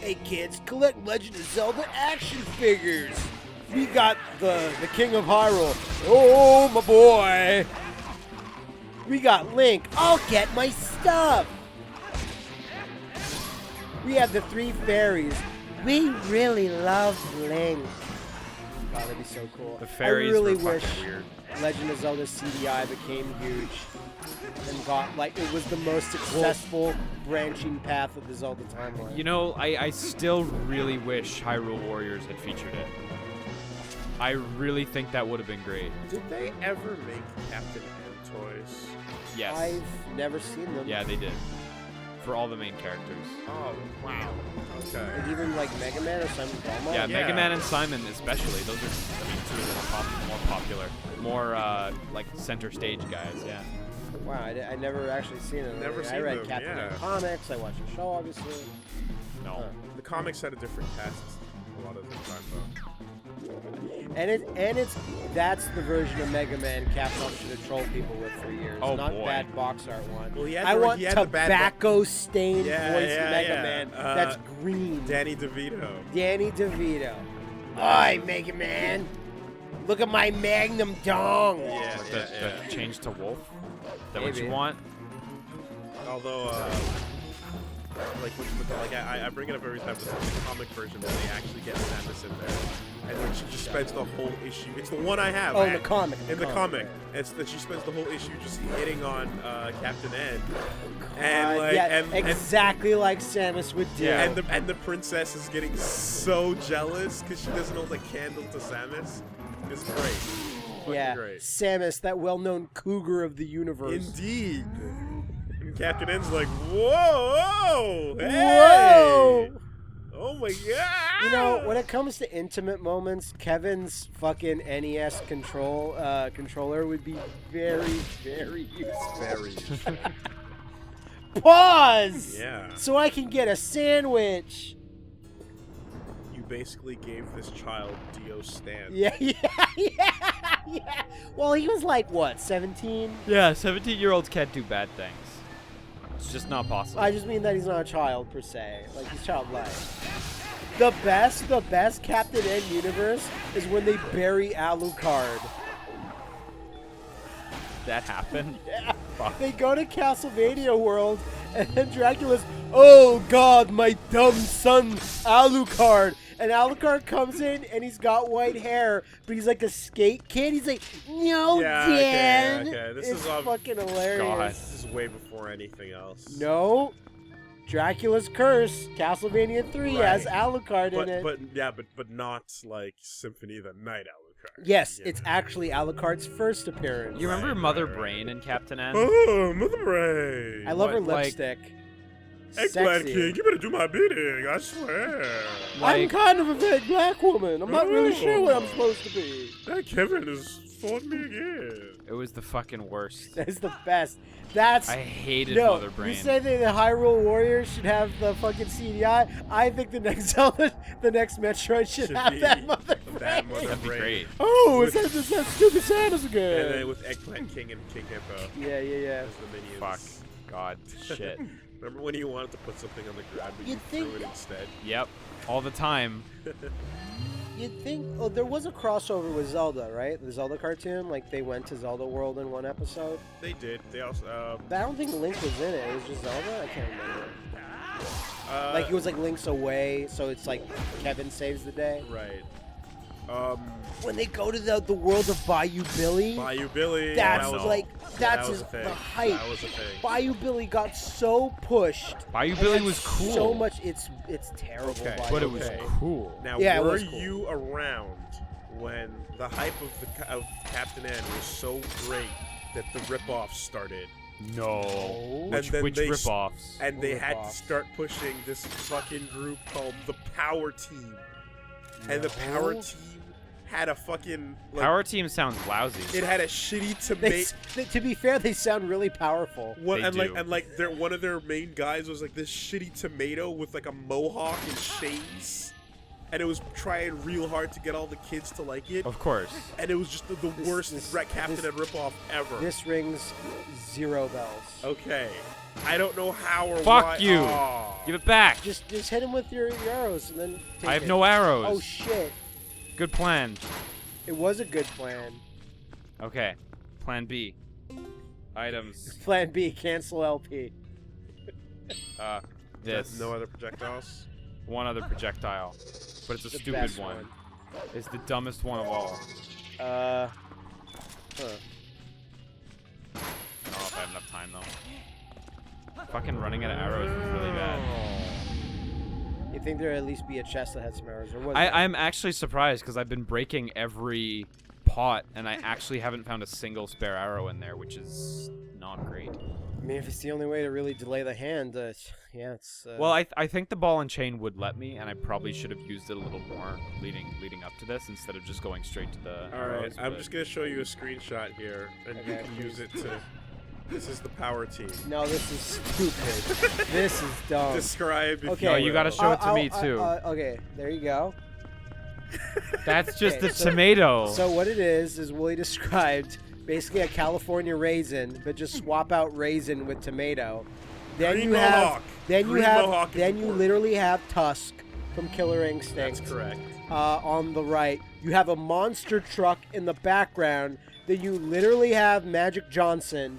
Hey kids, collect Legend of Zelda action figures. We got the King of Hyrule. Oh, my boy. We got Link. I'll get my stuff. We have the 3 fairies. We really love Link. God, that'd be so cool. The fairies I really were wish fucking weird. Legend of Zelda CDI became huge and got, like, it was the most successful branching path of the Zelda timeline. You know, I still really wish Hyrule Warriors had featured it. I really think that would have been great. Did they ever make Captain N toys? Yes. I've never seen them. Yeah, they did. For all the main characters. Oh, wow. Okay. Like even like Mega Man or Simon Belmont? Yeah, Mega Man and Simon especially. Those are, I mean, 2 of the more popular. More, like, center stage guys, yeah. Wow, I never actually seen it. Never I seen read them, Captain yeah. N comics. I watched the show, obviously. No. The comics had a different cast a lot of the time, though. And that's the version of Mega Man Capcom should have trolled people with for years. Oh, not boy. bad box art one. Well, I want tobacco-stained Yeah, voice yeah, Mega yeah. Man. That's green. Danny DeVito. Danny DeVito. Oi, Mega Man. Look at my Magnum dong. Yeah, The change to Wolf? Is that what Maybe. you want? Although, I bring it up every time. This is the comic version where they actually get Samus in there, and then she just spends the whole issue. It's the one I have. Oh, in the comic. In the comic, it's that she spends the whole issue just hitting on Captain N, and like, yeah, and exactly like Samus would do. Yeah. and the princess is getting so jealous because she doesn't hold a candle to Samus. It's great. Fucking Yeah, great. Samus, that well-known cougar of the universe. Indeed. And Captain N's like, whoa, hey! Whoa! Oh my god! You know, when it comes to intimate moments, Kevin's fucking NES controller would be very, very useful. Very. Pause! Yeah. So I can get a sandwich. You basically gave this child Dio Stan. Yeah. Well, he was like, what, 17? Yeah, 17-year-olds can't do bad things. It's just not possible. I just mean that he's not a child, per se. Like, he's childlike. The best Captain N universe is when they bury Alucard. That happened? Yeah. Fuck. They go to Castlevania World, and then Dracula's, oh god, my dumb son, Alucard. And Alucard comes in, and he's got white hair, but he's like a skate kid. He's like, no, Yeah, Dan. okay. This It's is all- fucking hilarious. God. This is way before anything else. No. Dracula's Curse, Castlevania 3 Right. has Alucard in it. But not like Symphony of the Night Alucard. Yes, Yeah. it's actually Alucard's first appearance. You remember Right, Mother right. Brain in Captain N? Oh, Mother Brain. I love her What, like- lipstick. Eggplant Sexy. King, you better do my bidding, I swear. I'm Like- kind of a vague black woman. I'm not really sure what I'm Oh. supposed to be. That Kevin has fought me again. It was the fucking worst. That's the best. That's I hated no. Mother Brain. You say that the Hyrule Warriors should have the fucking CDI. I think the next Zelda, the next Metroid should have be that Mother that Brain. Mother That'd be Brain. great. Oh, With- it's that stupid Samus again. And then with Eggplant King and King Hippo Yeah. as the minions. Fuck. God. Shit. Remember when you wanted to put something on the ground but you You'd threw think- it instead? Yep. All the time. You'd think. Oh, there was a crossover with Zelda, right? The Zelda cartoon. Like they went to Zelda World in one episode. They did. They also But I don't think Link was in it. It was just Zelda. I can't remember. Like it was like Link's away, so it's like Kevin saves the day. right. When they go to the world of Bayou Billy, Bayou Billy. that's that was, like that that's was a thing. the hype. That was a thing. Bayou Billy got so pushed. Bayou and Billy had was cool. So much. It's terrible. Okay. Bayou But it was Billy. cool. Now, Yeah, it were was cool. you around when the hype of Captain N was so great that the ripoffs started? No. And Which then they s- ripoffs? And they had to Ripoffs. start pushing this fucking group called the Power Team. And the No. Power Team had a fucking like, Power Team sounds lousy. It had a shitty They, tomato. to be fair, they sound really powerful. They do. One of their main guys was like this shitty tomato with like a mohawk and shades, and it was trying real hard to get all the kids to like it, Of course. and it was just the worst Captain this- N ripoff ever. This rings 0 bells. Okay, I don't know how or Fuck why. you. Aw. Give it back. Just hit him with your arrows and then take I have it. no arrows. Oh shit. Good plan. It was a good plan. Okay. Plan B. Items. Plan B, cancel LP. This. No other projectiles. One other projectile. But it's a The stupid best one. It's the dumbest one of all. Huh. I don't know if I have enough time though. Fucking running out of arrows is really bad. You think there'd at least be a chest that had some arrows, or was I'm actually surprised because I've been breaking every pot and I actually haven't found a single spare arrow in there, which is not great. I mean, if it's the only way to really delay the hand, yeah, it's. Well, I think the ball and chain would let me, and I probably should have used it a little more leading up to this instead of just going straight to the All right, arrows, I'm but- just gonna show you a screenshot here, and you Okay, can use it to. This is the power team. No, this is stupid. This is dumb. Describe. If Okay. No, you gotta will. show it to me too. Okay, there you go. That's just Okay, a so- tomato. So what it is Willie described basically a California raisin, but just swap out raisin with tomato. Then Green you have, Mohawk. then you Green have, Mohawk is then you important. literally have Tusk from Killer Instinct. That's correct. On the right, you have a monster truck in the background. Then you literally have Magic Johnson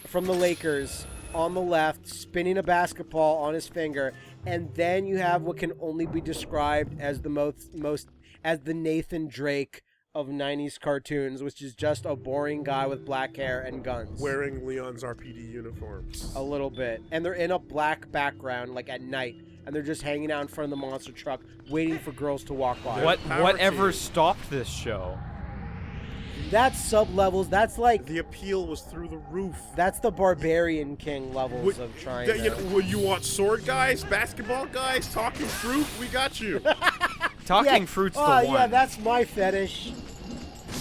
from the Lakers on the left, spinning a basketball on his finger, and then you have what can only be described as the most as the Nathan Drake of 90s cartoons, which is just a boring guy with black hair and guns. Wearing Leon's RPD uniforms. A little bit. And they're in a black background, like at night, and they're just hanging out in front of the monster truck, waiting for girls to walk by. Whatever team. stopped this show? That's sub-levels. That's like, The appeal was through the roof. that's the Barbarian King levels Would- of trying You to... know, you want sword guys, basketball guys, talking fruit? We got you. Talking fruit's the Oh, one. yeah, that's my fetish.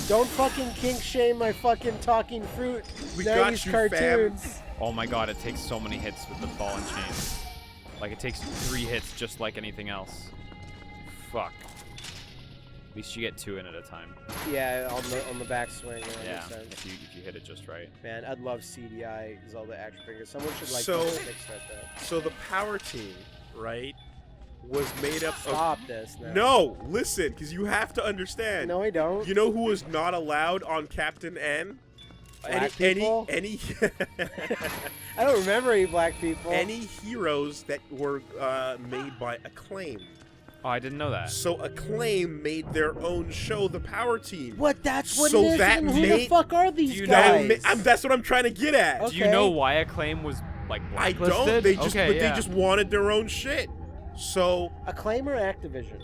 Don't fucking kink shame my fucking talking fruit We 90s got you, fam. cartoons. Oh my god, it takes so many hits with the ball and chain. Like, it takes 3 hits just like anything else. Fuck. At least you get 2 in at a time. Yeah, on the backswing. That Yeah, makes sense. if you hit it just right. Man, I'd love CDI Zelda action figures. Someone should like So- kickstart that. So the power team, right, was made up of... Stop this now. No, listen, because you have to understand. No, I don't. You know who was not allowed on Captain N? Black people? Any I don't remember any black people. any heroes that were made by Acclaim. Oh, I didn't know that. So Acclaim made their own show, The Power Team. What? That's what So it is? that And who the made- fuck are these you know- guys? That's what I'm trying to get at. Okay. Do you know why Acclaim was, like, I blacklisted? don't. They just, okay, but yeah. they just wanted their own shit. So Acclaim or Activision?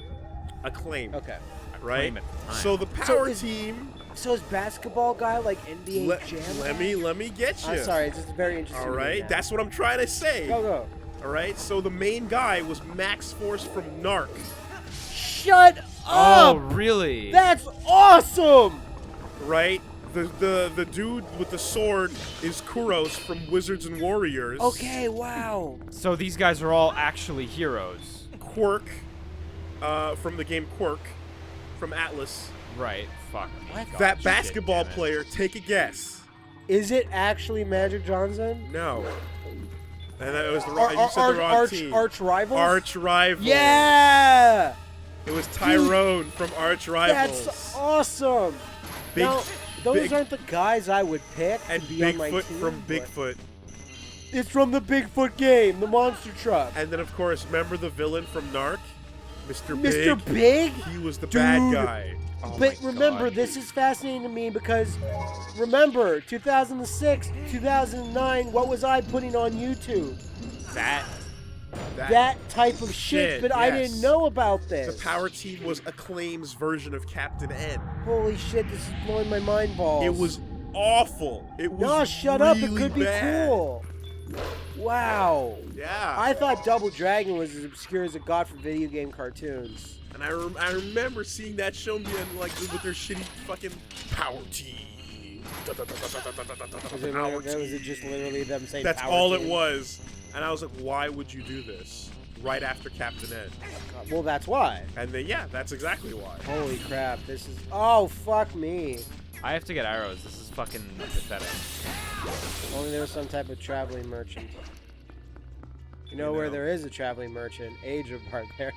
Acclaim, Okay. right? Acclaim at the time. So the Power is- Team. So is basketball guy like NBA Jam? Let me get you. I'm sorry, it's just very interesting. All to me right, now. that's what I'm trying to say. Go. All right, so the main guy was Max Force from Narc. Shut Oh, up! really? That's awesome! Right? The dude with the sword is Kuros from Wizards and Warriors. Okay, wow. So these guys are all actually heroes. Quirk, from the game Quirk, from Atlas. Right. Fuck. What? God, That shit, basketball damn it. player, take a guess. Is it actually Magic Johnson? No. And that was the wrong. You said the wrong team. Arch rivals? Arch Rival. Yeah! It was Tyrone from Arch Rivals. That's awesome. Big- now, those big- aren't the guys I would pick And to be on my Bigfoot team. from but- Bigfoot. It's from the Bigfoot game, the monster truck. And then, of course, remember the villain from Narc? Mr. Mr. Big? Big? He was the Dude. bad guy. Oh But my remember, God, this dude. is fascinating to me because, remember, 2006, 2009, what was I putting on YouTube? That type of shit, but I yes. didn't know about this. The Power Team was Acclaim's version of Captain N. Holy shit, this is blowing my mind balls. It was awful. It was No, shut up, it really could be bad. cool. Wow. Yeah. I thought Double Dragon was as obscure as it got for video game cartoons. And I remember seeing that show being like with their shitty fucking Power Team. Was it just literally them saying That's Power all Team? it was. And I was like, why would you do this? Right after Captain N. Well, that's why. And then, yeah, that's exactly why. Holy crap, this is... Oh, fuck me. I have to get arrows. This is fucking pathetic. Only there was some type of traveling merchant. You know where there is a traveling merchant? Age of Barbarian.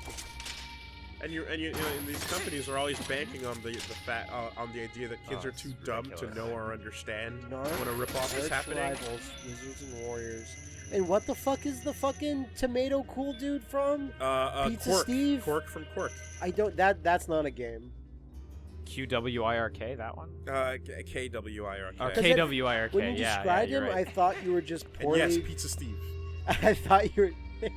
And you know, and these companies are always banking on the idea that kids are too dumb to know or understand when a ripoff is happening. Rivals, Wizards and Warriors. And what the fuck is the fucking tomato cool dude from? Pizza Quark. Steve? Quark from Quark. I don't. That's not a game. QWIRK, that one? KWIRK. Oh, Because KWIRK, When you described him, right. I thought you were just And poorly. yes, Pizza Steve. I thought you were.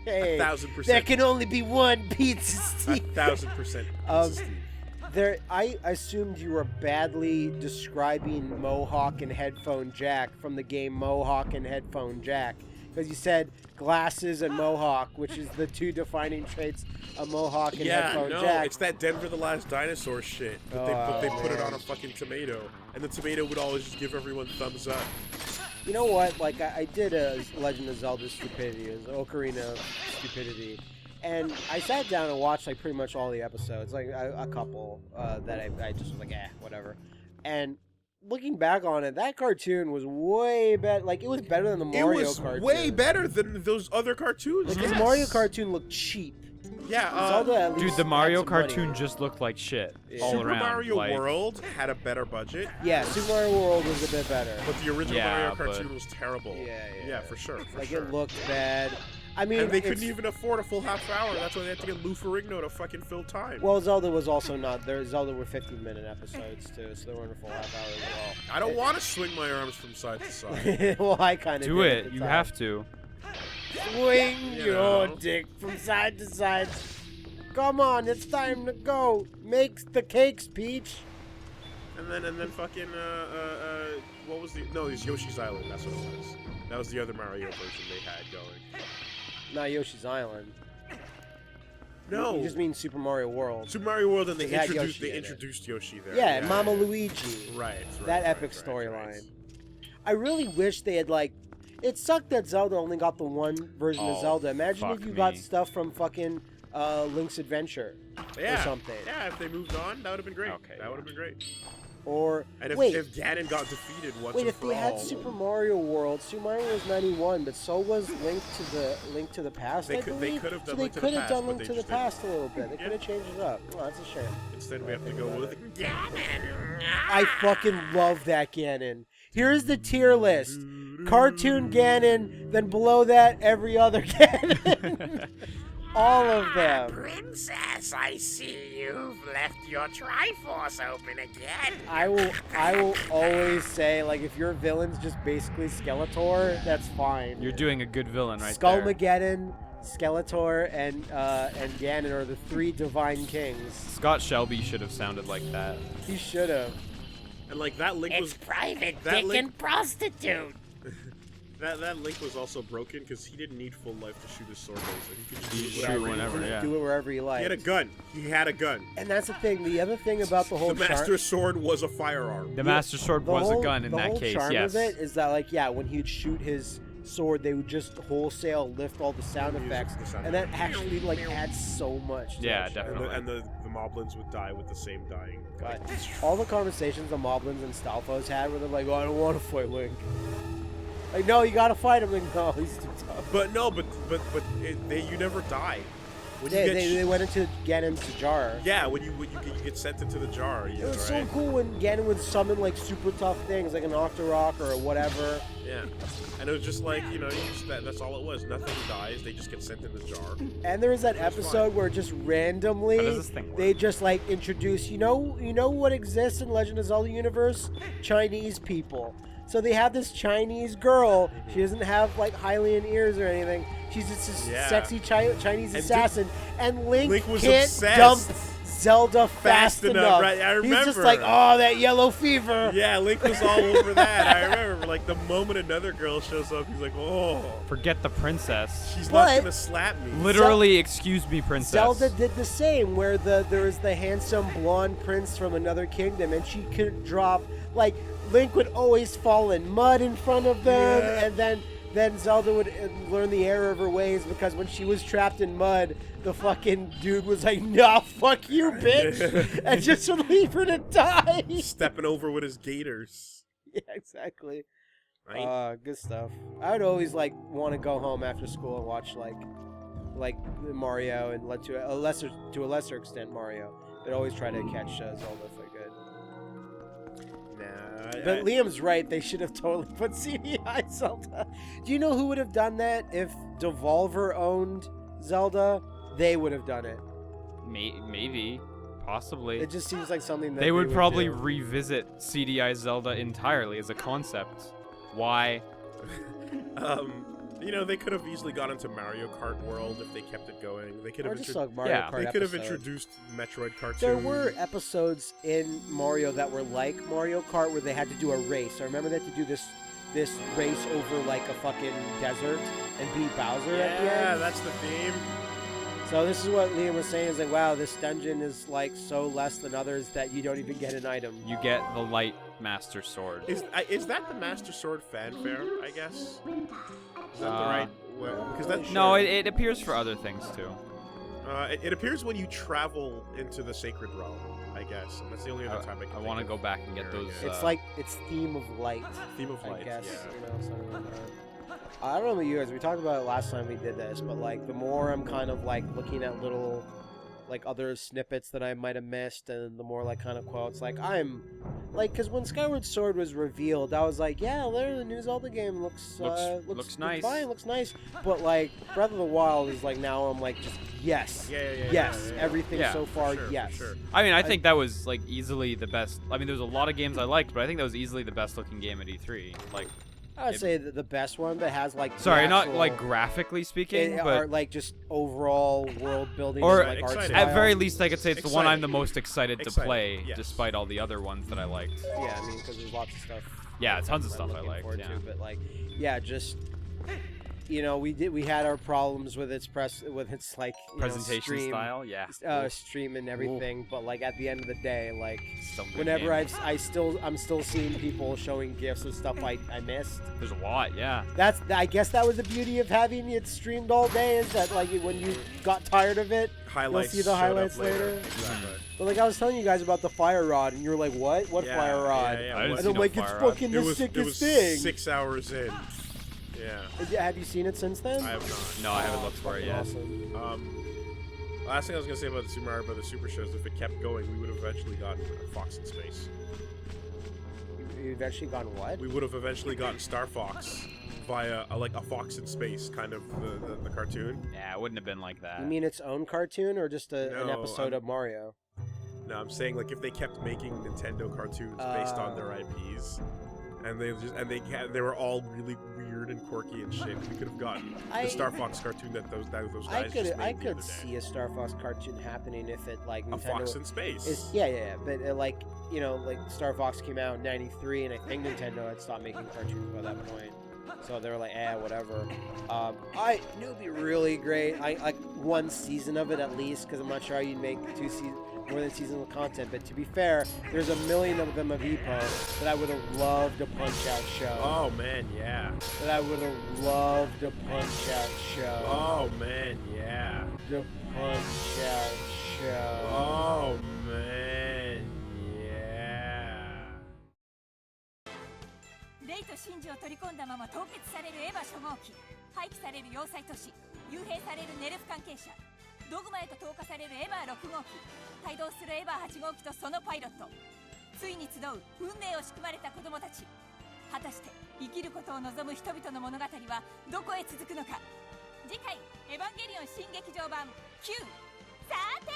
Hey, 1,000%. there can only be one Pizza Steve. 1,000% Pizza Steve. There, I assumed you were badly describing Mohawk and Headphone Jack from the game Mohawk and Headphone Jack, because you said glasses and Mohawk, which is the two defining traits of Mohawk and Headphone Jack. It's that Denver the Last Dinosaur shit. But they put it on a fucking tomato, and the tomato would always just give everyone thumbs up. You know what? Like, I did a Legend of Zelda Stupidity. It was Ocarina of Stupidity. And I sat down and watched, like, pretty much all the episodes. Like, a couple that I just was like, whatever. And looking back on it, that cartoon was way better. Like, it was better than the Mario cartoon. It was way better than those other cartoons. Like, the Mario cartoon looked cheap. Yeah, Zelda at dude, least the Mario had some money. cartoon just looked like shit all Super around. Mario like, World had a better budget. Yeah, Super Mario World was a bit better. But the original Yeah, Mario cartoon was terrible. Yeah, for sure. Like, it looked bad. I mean, and they couldn't even afford a full half hour. That's why they had to get Lou Ferrigno to fucking fill time. Well, Zelda was also not there. Zelda were 15-minute episodes too, so they weren't a full half hour as well. I don't want to swing my arms from side to side. Well, I kind of do it. You have to. Swing You your know. dick from side to side. Come on, it's time to go. Make the cakes, Peach. And then fucking what was it was Yoshi's Island. That's what it was. That was the other Mario version they had going. Not Yoshi's Island. No, You just mean Super Mario World. Super Mario World, and they It had introduced Yoshi in it. introduced Yoshi there. Yeah, and Mama Luigi. Right. That epic storyline. I really wish they had, like... It sucked that Zelda only got the one version of Oh, Zelda. Imagine if fuck you got me. stuff from fucking Link's Adventure Yeah. or something. Yeah, if they moved on, that would have been great. Okay, That would have been great. Or... And if, wait, if Ganon got defeated once wait, and if for they had all, Super Mario World, Super Mario was 91, but so was Link to the Past, They I could- believe. they could have done so Link they to the could have Past, done but Link they to the just didn't. Past a little bit. They Yeah. could have changed it up. Oh, that's a shame. instead we have to go with Ganon. I fucking love that Ganon. Here's the tier list. Cartoon Ganon, then below that, every other Ganon. All of them. Princess, I see you've left your Triforce open again. I will always say, like, if your villain's just basically Skeletor, that's fine. You're doing a good villain right there. Skullmageddon, Skeletor, and Ganon are the three divine kings. Scott Shelby should have sounded like that. He should have. And like that Link It's was private that dick Link- and prostitute. that Link was also broken because he didn't need full life to shoot his sword laser. He could just He do shoot whatever he whenever, wanted. yeah. Do it wherever he likes. He had a gun. He had a gun. And that's the thing. The other thing about the whole The Master Sword was a firearm. The Master Sword was a gun in the that whole case, charm yes. of it is that, like, yeah, when he'd shoot his sword, they would just wholesale lift all the sound Music, effects, the sound and that actually, like, adds so much to Yeah, that show. definitely. And the moblins would die with the same dying. God. All the conversations the Moblins and Stalfos had where they're like, oh, I don't want to fight Link. Like, no, you gotta fight him. Like, no, he's too tough. But no, but you never die. When you get They went into Ganon's jar. yeah, when you get sent into the jar. It was right? so cool when Ganon would summon, like, super tough things, like an Octorok or whatever. Yeah, and it was just like that's all it was. Nothing dies. They just get sent in the jar. And there was that It was episode fun. where just randomly How does this thing work? they just like introduce, you know what exists in Legend of Zelda universe? Chinese people. So they have this Chinese girl. She doesn't have like Hylian ears or anything. She's just this Yeah. sexy Chinese And assassin. And Link was can't obsessed. dump Zelda fast enough. right, I He's just remember. like, oh, that yellow fever. Yeah, Link was all over that. I remember, like the moment another girl shows up, he's like, "Oh, Forget the princess. she's But- not gonna slap me." Literally, excuse me, princess. Zelda did the same, where there was the handsome blonde prince from another kingdom, and she could drop, like, Link would always fall in mud in front of them, Yeah. and then Zelda would learn the error of her ways, because when she was trapped in mud, the fucking dude was like, nah, fuck you, bitch, and just would leave her to die. Stepping over with his gators. Yeah, exactly. right? Good stuff. I would always like want to go home after school and watch like Mario and to a lesser extent Mario. But always try to catch Zelda if I could. Nah, But Liam's right. They should have totally put CDI Zelda. Do you know who would have done that if Devolver owned Zelda? They would have done it. Maybe. Possibly. It just seems like something that they would probably do. revisit CDI Zelda entirely as a concept. Why? You know, they could have easily got into Mario Kart World if they kept it going. They could Or have just like Mario Kart they could have episode. introduced Metroid cartoon. There were episodes in Mario that were like Mario Kart where they had to do a race. I remember they had to do this race over like a fucking desert and beat Bowser at the Yeah, end. that's the theme. So this is what Liam was saying, is like, wow, this dungeon is like so less than others that you don't even get an item. You get the light Master Sword. Is that the Master Sword fanfare, I guess? Is that the right way? Because that No, it appears for other things too. it appears when you travel into the Sacred Realm, I guess. And that's the only other time I can I think want to of go back and get hearing those. it. It's like, it's Theme of Light, Theme of I Light, guess. yeah. You know, something like that. I don't know about you guys, we talked about it last time we did this, but like the more I'm kind of like looking at little like other snippets that I might have missed, and the more like kind of quotes, like I'm like, because when Skyward Sword was revealed, I was like, yeah, there, the new Zelda game looks nice. fine, looks nice, but like Breath of the Wild is like, now I'm like, just yes, yes, everything Yeah, so far, for sure, yes. for sure. I mean, I think that was like easily the best. I mean, there was a lot of games I liked, but I think that was easily the best looking game at E3. Like, I would say that the best one that has like the sorry, not actual- like graphically speaking, or but like just overall world building, or and, like art exciting. style. at very least, I could say it's the one I'm the Exciting. most excited to Exciting, play, yes. despite all the other ones that I liked. Yeah, I mean, because there's lots of stuff. Yeah, tons of I'm stuff I looking liked. forward Yeah. to, but like, yeah, just we had our problems with its like Presentation stream, style, yeah. stream and everything. But like at the end of the day, like Still a good whenever game. I'm still seeing people showing gifs of stuff I missed. There's a lot, yeah. I guess that was the beauty of having it streamed all day, is that like when you got tired of it, Highlights you'll see the showed up highlights later. Exactly. But like I was telling you guys about the fire rod, and you were like, "What? What Yeah, fire rod?" yeah, I didn't And see I'm no like, "It's fire rod. fucking It the was sickest thing." 6 hours in. Yeah, Have you seen it since then? I have not. No, I haven't looked for it yet. Awesome. Last thing I was gonna say about the Super Mario Brothers Super shows, if it kept going, we would have eventually gotten Fox in Space. You've actually gone what? We would have eventually gotten Star Fox via a Fox in Space kind of the cartoon. Yeah, it wouldn't have been like that. You mean its own cartoon, or just an No, episode of Mario? No, I'm saying like if they kept making Nintendo cartoons based on their IPs, and they were all really weird and quirky and shit, we could have gotten the Star Fox cartoon that those guys just made I the could other day. see a Star Fox cartoon happening if it like A Nintendo Fox in Space. is yeah, but like like Star Fox came out in '93, and I think Nintendo had stopped making cartoons by that point. So they were like, whatever. It would be really great. I like one season of it at least, because I'm not sure how you'd make more than seasons of content. But to be fair, there's a million of them of EPO that I would have loved a Punch-Out show. Oh man, yeah. That I would have loved a Punch-Out show. Oh man, yeah. The Punch-Out show. Oh man, yeah. レイとシンジを取り込んだまま凍結されるエヴァ初号機、廃棄される要塞都市、幽閉されるネルフ関係者、ドグマへと投下されるエヴァ6号機、帯同するエヴァ8号機とそのパイロット、ついに集う運命を仕組まれた子供たち。果たして生きることを望む人々の物語はどこへ続くのか。次回エヴァンゲリオン新劇場版9。さて